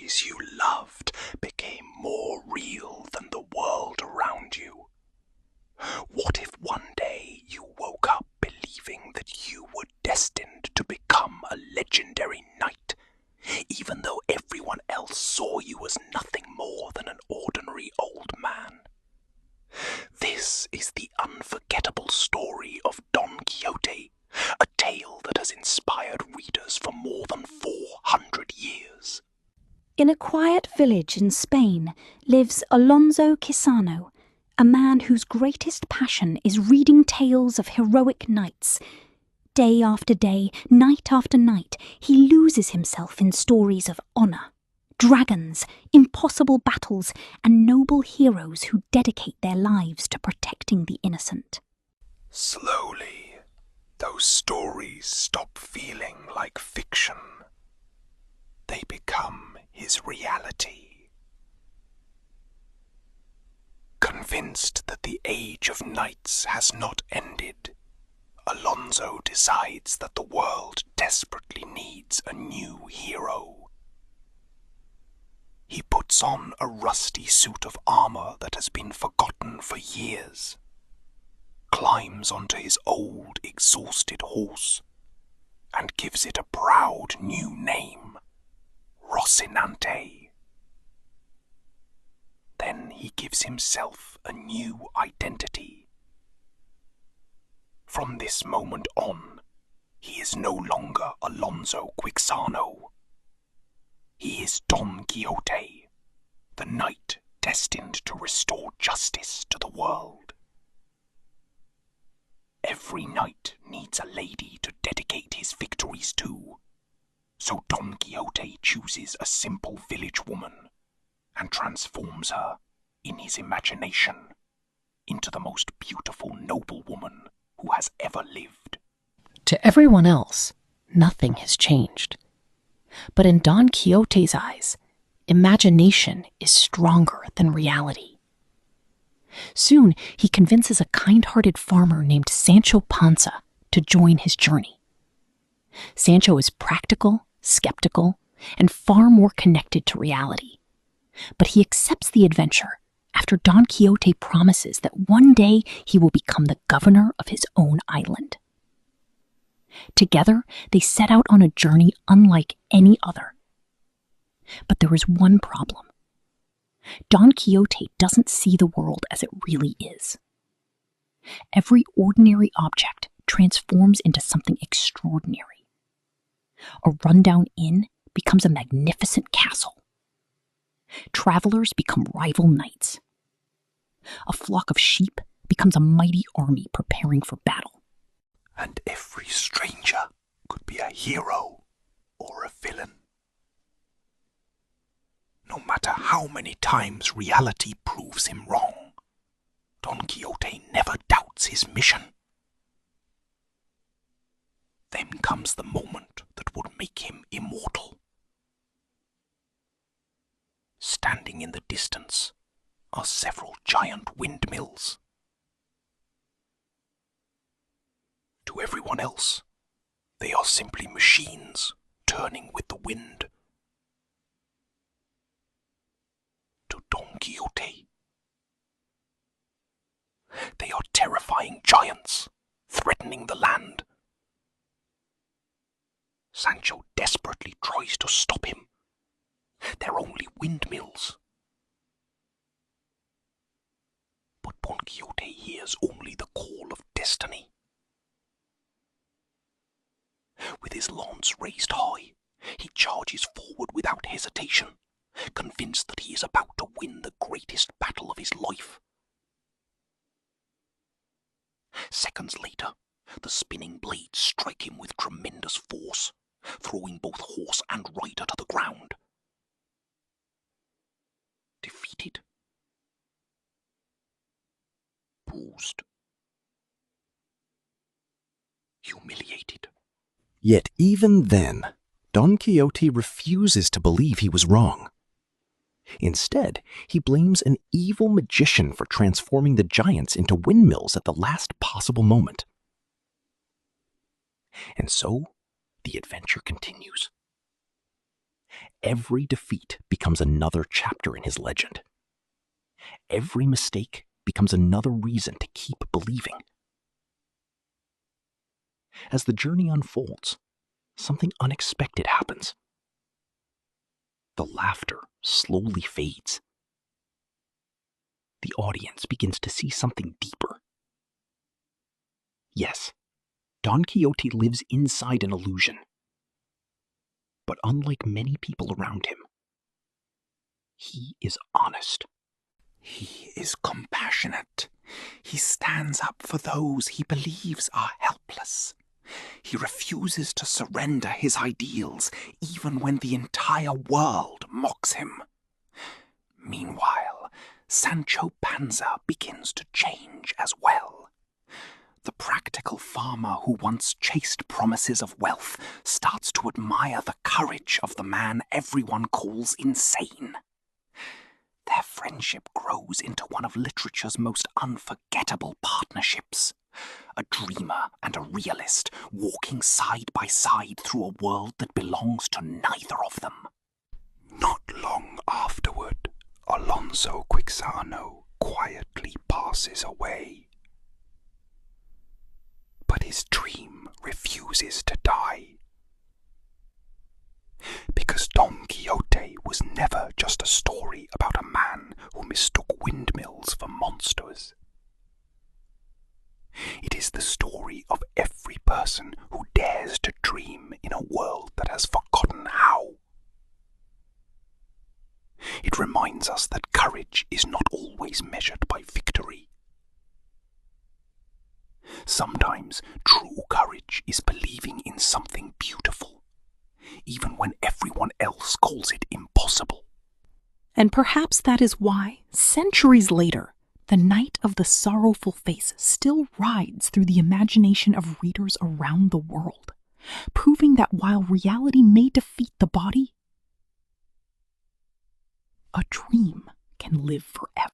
stories you loved became more real than the world around you? What if one day you woke up believing that you were destined to become a legendary knight, even though everyone else saw you as nothing more than an ordinary old man? This is the unforgettable story of Don Quixote, a tale that has inspired readers for more than 400 years. In a quiet village in Spain lives Alonso Quixano, a man whose greatest passion is reading tales of heroic knights. Day after day, night after night, he loses himself in stories of honour, dragons, impossible battles, and noble heroes who dedicate their lives to protecting the innocent. Slowly, those stories stop feeling like fiction. They become his reality. Convinced that the age of knights has not ended, Alonso decides that the world desperately needs a new hero. He puts on a rusty suit of armor that has been forgotten for years, climbs onto his old, exhausted horse, and gives it a proud new name, Rocinante. Then he gives himself a new identity. From this moment on, he is no longer Alonso Quixano. He is Don Quixote, the knight destined to restore justice to the world. Every knight needs a lady to dedicate his victories to, so Don Quixote chooses a simple village woman and transforms her, in his imagination, into the most beautiful noblewoman who has ever lived. To everyone else, nothing has changed. But in Don Quixote's eyes, imagination is stronger than reality. Soon, he convinces a kind-hearted farmer named Sancho Panza to join his journey. Sancho is practical, skeptical, and far more connected to reality. But he accepts the adventure after Don Quixote promises that one day he will become the governor of his own island. Together, they set out on a journey unlike any other. But there is one problem. Don Quixote doesn't see the world as it really is. Every ordinary object transforms into something extraordinary. A rundown inn becomes a magnificent castle. Travelers become rival knights. A flock of sheep becomes a mighty army preparing for battle. And every stranger could be a hero or a villain. No matter how many times reality proves him wrong, Don Quixote never doubts his mission. Then comes the moment that would make him immortal. Standing in the distance are several giant windmills. To everyone else, they are simply machines turning with the wind. To Don Quixote, they are terrifying giants threatening the land. Sancho desperately tries to stop him. They're only windmills. But Don Quixote hears only the call of destiny. With his lance raised high, he charges forward without hesitation, convinced that he is about to win the greatest battle of his life. Seconds later, the spinning blades strike him with tremendous force, throwing both horse and rider to the ground. Defeated. Bruised. Humiliated. Yet even then, Don Quixote refuses to believe he was wrong. Instead, he blames an evil magician for transforming the giants into windmills at the last possible moment. And so, the adventure continues. Every defeat becomes another chapter in his legend. Every mistake becomes another reason to keep believing. As the journey unfolds, something unexpected happens. The laughter slowly fades. The audience begins to see something deeper. Yes, Don Quixote lives inside an illusion. But unlike many people around him, he is honest. He is compassionate. He stands up for those he believes are helpless. He refuses to surrender his ideals, even when the entire world mocks him. Meanwhile, Sancho Panza begins to change as well. The practical farmer who once chased promises of wealth starts to admire the courage of the man everyone calls insane. Their friendship grows into one of literature's most unforgettable partnerships. A dreamer and a realist walking side by side through a world that belongs to neither of them. Not long afterward, Alonso Quixano quietly passes away. But his dream refuses to die. Because Don Quixote was never just a story about a man who mistook windmills for monsters. It is the story of every person who dares to dream in a world that has forgotten how. It reminds us that courage is not always measured by victory. Sometimes true courage is believing in something beautiful, even when everyone else calls it impossible. And perhaps that is why, centuries later, the Knight of the Sorrowful Face still rides through the imagination of readers around the world, proving that while reality may defeat the body, a dream can live forever.